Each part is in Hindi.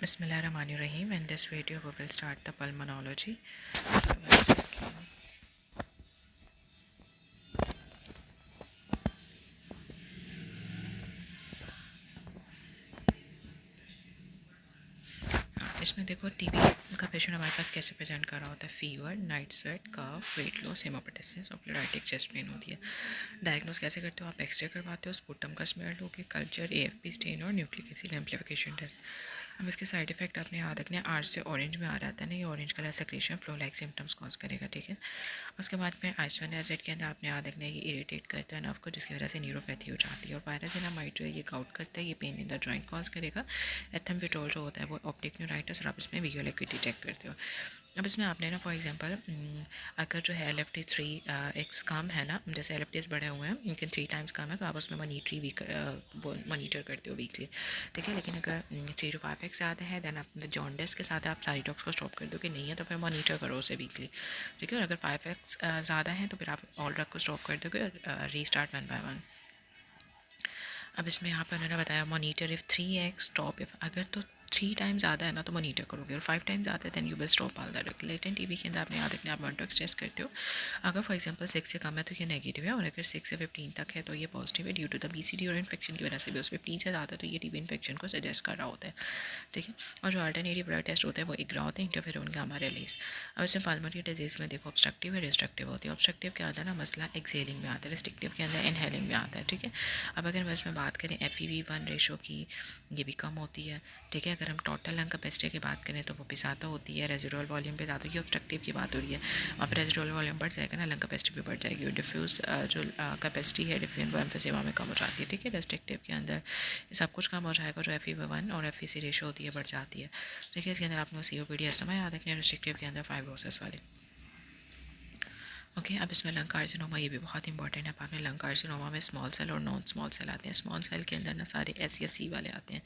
Bismillahirrahmanirrahim. In this video we will start the pulmonology. इसमें देखो टीबी का पेशेंट हमारे पास कैसे प्रेजेंट कर रहा होता है। फीवर, नाइट स्वेट, कफ, वेट लॉस, हेमोपेटिसिस और प्लेराइटिक चेस्ट पेन होती है। डायग्नोस कैसे करते हो आप? एक्सरे करवाते हो, स्पुटम का स्मेयर लोगे, कल्चर, एएफपी स्टेन और न्यूक्लिक एसिड एम्प्लीफिकेशन टेस्ट। अब इसके साइड इफेक्ट आपने याद रखने हैं। आर से ऑरेंज में आ रहा था ना, ये orange colour secretion flow like symptoms cause करेगा, ठीक है। उसके बाद फिर आइसोनियाजिड के अंदर आपने याद रखना है, ये इरिटेट करता है नर्व को, जिसकी वजह से न्यूरोपैथी हो जाती है। और पायरासिनामाइड जो है ये काउट करता है, ये pen in the joint cause करेगा। एथम्ब्यूटोल जो होता है वो ऑप्टिक न्यूराइटिस, और आप इसमें विजुअल एक्यूटी चेक करते हो। अब इसमें आपने ना फॉर एग्जांपल अगर जो है LFT 3x कम है ना, जैसे LFTs बढ़े हुए हैं लेकिन 3 टाइम्स कम है, तो आप उसमें मॉनिटर करते हो वीकली, ठीक है। लेकिन अगर 3 to 5x ज़्यादा है देन आप जॉन्डिस के साथ आप सारी डॉक्स को स्टॉप कर दो कि नहीं है, तो फिर मॉनिटर करो उसे वीकली, ठीक है। और अगर 5x ज़्यादा है तो फिर आप ऑल ड्रग को स्टॉप कर दोगे और रीस्टार्ट 1 by 1। अब इसमें यहाँ पर उन्होंने बताया monitor if 3x stop if, अगर तो 3 टाइम्स ज़्यादा है ना तो मॉनिटर करोगे, और 5 टाइम्स ज़्यादा है than you will stop all that. Latent TB के अंदर आपने याद रखना, आप वन टेस्ट करते हो। अगर फॉर एग्जांपल 6 से कम है तो ये नेगेटिव है, और अगर 6 से 15 तक है तो ये पॉजिटिव है ड्यू टू द BCD और इन्फेक्शन की वजह से भी। उस 15 से ज़्यादा तो ये टीबी इन्फेक्शन को सजेस्ट कर रहा होता है, ठीक है। और जो अल्टरनेटिव ब्लड टेस्ट होते हैं वो इग्रा होते हैं, इंटरफेरोन गामा रिलीज। अब इसमें पल्मोनरी डिजीज़ में देखो ऑब्स्ट्रक्टिव है, रिस्ट्रक्टिव होती है। ऑब्स्ट्रक्टिव के अंदर ना मसला एक्सेलिंग में आता है, रिस्ट्रिक्टिव के अंदर इनहेलिंग में आता है, ठीक है। अब अगर मैं इसमें बात करें FEV1 रेशो की, ये भी कम होती है, ठीक है। अगर हम टोटल लंग कैपेसिटी की बात करें तो वो भी ज़्यादा होती है। रेजिडुअल वॉल्यूम पे ज़्यादा, ये ऑब्स्ट्रक्टिव की बात हो रही है। और फिर रेजिडुअल वॉल्यूम बढ़ जाएगा ना, लंग कैपेसिटी भी बढ़ जाएगी, और डिफ्यूज़ जो कैपेसिटी है डिफरेंट वो एम्फीसेमा में कम हो जाती है, ठीक है। रेस्ट्रिक्टिव के अंदर सब कुछ कम हो जाएगा, जो FEV1 और FVC रेशो होती है बढ़ जाती है, ठीक है। इसके अंदर आपने COPD अस्थमा याद रखना है, रिस्ट्रिक्टिव के अंदर फाइब्रोसिस वाली। ओके अब इसमें लंग कार्सिनोमा, ये भी बहुत इंपॉर्टेंट है। आपने लंग कार्सिनोमा में स्मॉल सेल और नॉन स्मॉल सेल आते हैं। स्मॉल सेल के अंदर ना सारे SC वाले आते हैं,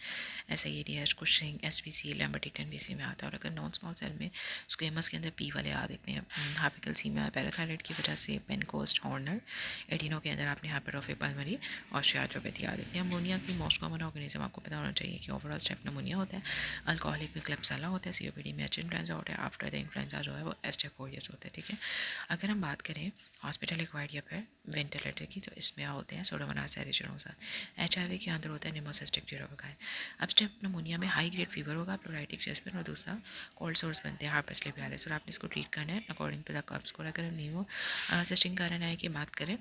SAEDH, कुशिंग, SVC, लैम्बर्टिटन BC में आता है। और अगर नॉन स्मॉल सेल में स्क्वेमस के अंदर P वाले आ देखते हैं, हाइपोकैल्सीमिया पैराथायराइड की वजह से, पेनकोस्ट, हॉर्नर। एडिनो के अंदर आपने हाइपरट्रोफिक पल्मोनरी और शियाट्रोपैथी आ देखते हैं। अमोनिया की मोस्ट कॉमन ऑर्गेनिज्म आपको पता होना चाहिए कि ओवरऑल स्टेप नमोनिया होता है, अल्कोहलिक में क्लेप्साला होता है, COPD में एच इन्फ्लुएंजा होता है, आफ्टर द इन्फ्लुएंजा जो है वो एस्टेफोरियस होता है, ठीक है। अगर हम बात करें हॉस्पिटल एक्वायर्ड या फिर वेंटिलेटर की, तो इसमें होते हैं सोडोमोनास एरिजिनोसा। HIV के अंदर होता है निमोसिस्टिक जीरोवगाई। अब स्टेप नमोनिया में हाई ग्रेड फीवर होगा, प्लोराइटिक चेस्ट पेन, और दूसरा कोल्ड सोर्स बनते हैं हार्पस लेबियालिस, और आपने इसको ट्रीट करना है according to the cup score. अगर हम नीमो सिस्टिंग कारण आए की बात करें,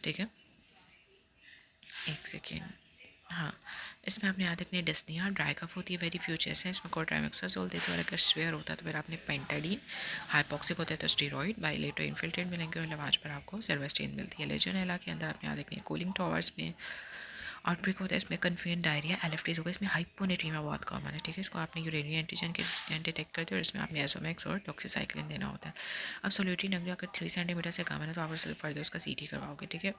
ठीक है, एक सेकेंड, हाँ, इसमें आपने याद रखनी डिस्निया, ड्राई कफ होती है, वेरी फ्यू चेस्ट है, इसमें कोट्रामेक्सोजोल देते हैं। और अगर स्वेयर होता है तो फिर आपने पेंटाडीन, हाइपॉक्सिक होता है तो स्टीरॉइड, बाइलेटो इन्फिल्ट्रेट मिलेंगे, और लवाज पर आपको सेल्वेस्टीन मिलती है। लेजोनेला के अंदर आपने याद रखनी है कूलिंग टॉवर्स में आउटब्रेक होता है, इसमें कन्फ्यूजन डायरिया, LFTs होगा, इसमें हाइपोनेट्रीमिया बहुत कॉमन है, ठीक है। इसको आपने यूरेनियन एंटीजन के डिटेक्ट करते हो, और इसमें आपने एसोमेक्स और डॉक्सीसाइक्लिन देना होता है। अब सोल्यूटरी नगरी अगर 3 सेंटीमीटर से कम है तो आप फर्दर उसका CT करवाओगे, ठीक है।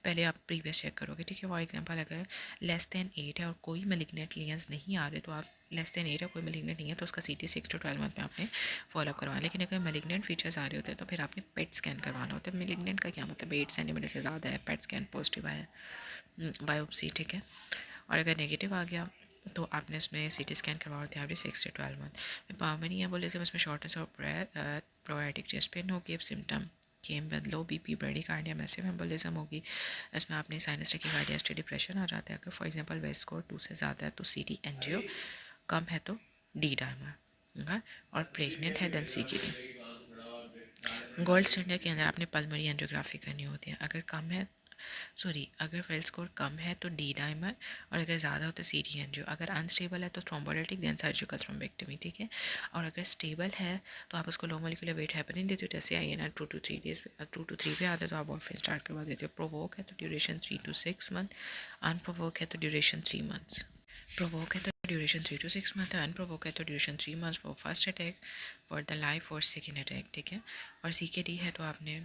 पहले आप प्रीवियस चेक करोगे, ठीक है। फॉर एग्जांपल अगर <8 है और कोई मेलिग्नेंट लीजन्स नहीं आ रहे, तो आप <8 है कोई मेलिग्नेंट नहीं है तो उसका CT 6 to 12 मंथ में आपने फॉलोअप करवाना। लेकिन अगर मेलिग्नेंट फीचर्स आ रहे होते हैं तो फिर आपने पेट स्कैन करवाना होता है। मेलिग्नेंट का क्या मतलब, 8 सेंटीमीटर से ज़्यादा है, पेट स्कैन पॉजिटिव आया है, बायोप्सी, ठीक है। और अगर नेगेटिव आ गया तो आपने इसमें CT स्कैन करवा होते हैं एवरी 6 से 12 मंथ। पावमनी एम्बोलिज्म, इसमें शॉर्टनेस और प्रोयाटिक चेस्ट पेन होगी। अब symptom came with low BP, bradycardia, massive embolism होगी। इसमें आपने साइनस टैकीकार्डिया, डिप्रेशन आ जाता है। अगर फॉर एग्जांपल वेस्ट स्कोर 2 से ज़्यादा है तो CT एंजियो, कम है तो D डायमर, और प्रेग्नेंट है देन CKD। गोल्ड स्टैंडर्ड के अंदर आपने पल्मोनरी एंजियोग्राफी करनी होती है। अगर कम है, सॉरी, अगर फेल स्कोर कम है तो D डायमर, और अगर ज़्यादा हो तो CT एंजियो। अगर अनस्टेबल है तो थ्रोम्बोलिटिक देन सर्जिकल थ्रोम्बेक्टमी, ठीक है। और अगर स्टेबल है तो आप उसको लो मोलिकुलर वेट हैपनिंग देते हो, जैसे INR 2 to 3 डेज, 2 to 3 पे आते हैं तो आप वॉरफिन स्टार्ट करवा देते हो। प्रोवोक है तो ड्यूरेशन 3 to 6 मंथ, अनप्रोवोक है तो ड्यूरेशन 3 मंथ्स। प्रोवोक है तो ड्यूरेशन 3 to 6 मंथ है, अनप्रोवोक है तो duration 3 months for first attack, for the life और सेकेंड अटैक, ठीक है। और CKD है तो आपने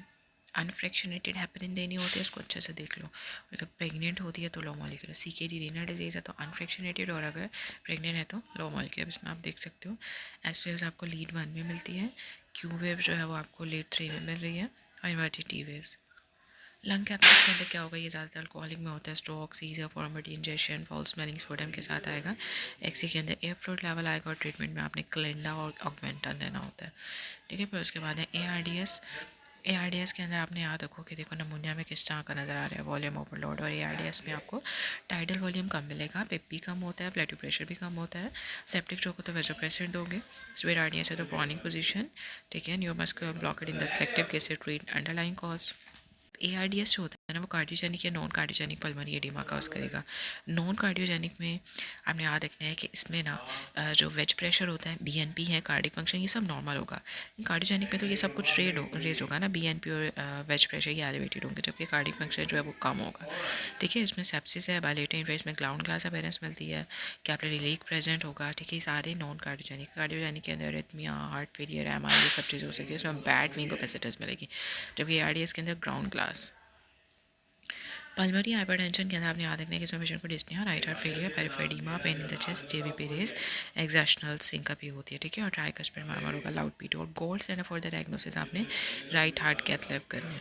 अनफ्रैक्शनेटेड हैपनिंग देनी होती है, इसको अच्छे से देख लो। अगर प्रेग्नेंट होती है तो low molecular, CKD renal disease है तो अनफ्रैक्शनेटेड, और अगर प्रेग्नेंट है तो लो मॉलिक्यूलर। इसमें आप देख सकते हो S वेव्स आपको लीड 1 में मिलती है, Q वेव जो है वो आपको लीड 3 में मिल रही है, और inverted T waves lung capsules के अंदर क्या होगा, ये ज़्यादातर अल्कोहलिक में होता है, स्ट्रोक, सीजर, फॉर्मिटी, इंजेक्शन, फॉल स्मेलिंग, स्पोडम के साथ आएगा। एक्सी के अंदर एयर फ्लूइड लेवल आएगा और ट्रीटमेंट में आपने क्लेंडा और ऑगमेंटन देना होता है। ठीक है, फिर उसके बाद है ARDS के अंदर आपने याद रखो कि देखो नमूनिया में किस तरह का नज़र आ रहा है, वॉल्यूम ओवरलोड, और ARDS में आपको टाइडल वॉल्यूम कम मिलेगा, पिप भी कम होता है, ब्लड प्रेशर भी कम होता है। सेप्टिक जो हो तो वेसोप्रेसिन दोगे। स्वेट RDS है तो प्रॉनिक पोजीशन। ठीक है, neuromuscular blockade in the selective cases, treat underlying cause. ARDS जो होता है ना वो कार्डियोजेनिक या non cardiogenic pulmonary oedema cause करेगा। नॉन कार्डियोजेनिक में आपने याद रखना है कि इसमें ना जो वेज प्रेशर होता है, BNP है, कार्डिक फंक्शन, ये सब नॉर्मल होगा। कार्डियोजेनिक में तो ये सब कुछ रेज होगा ना, BNP और वेज प्रेशर ये एलिवेटेड होंगे, जबकि कार्डिक फंक्शन जो है वो कम होगा। ठीक है, इसमें सेप्सिस है, बायलेटेड इन्फेक्शन में ग्राउंड ग्लास अपेयरेंस मिलती है, कैपिलरी लीक प्रेजेंट होगा। ठीक है, सारे नॉन कार्डियोजेनिक के अंदर एरिथमिया, हार्ट फेलियर, MI, ये सब चीज़ें हो सकती है, इसमें बैड विंगोपेसिटिस मिलेगी। जबकि ARDS के अंदर ग्राउंड ग्लास। पल्मोनरी हाइपरटेंशन के अंदर आपने याद रखना है कि इसमें पेशेंट को dyspnoea, right heart failure, peripheral oedema, pain in the chest, JVP raise, exertional syncope भी होती है। ठीक है, और ट्राइकस्पिड मार्मर होगा, लाउड पीटो, और gold standard for the diagnosis आपने राइट हार्ट कैथ लैब करने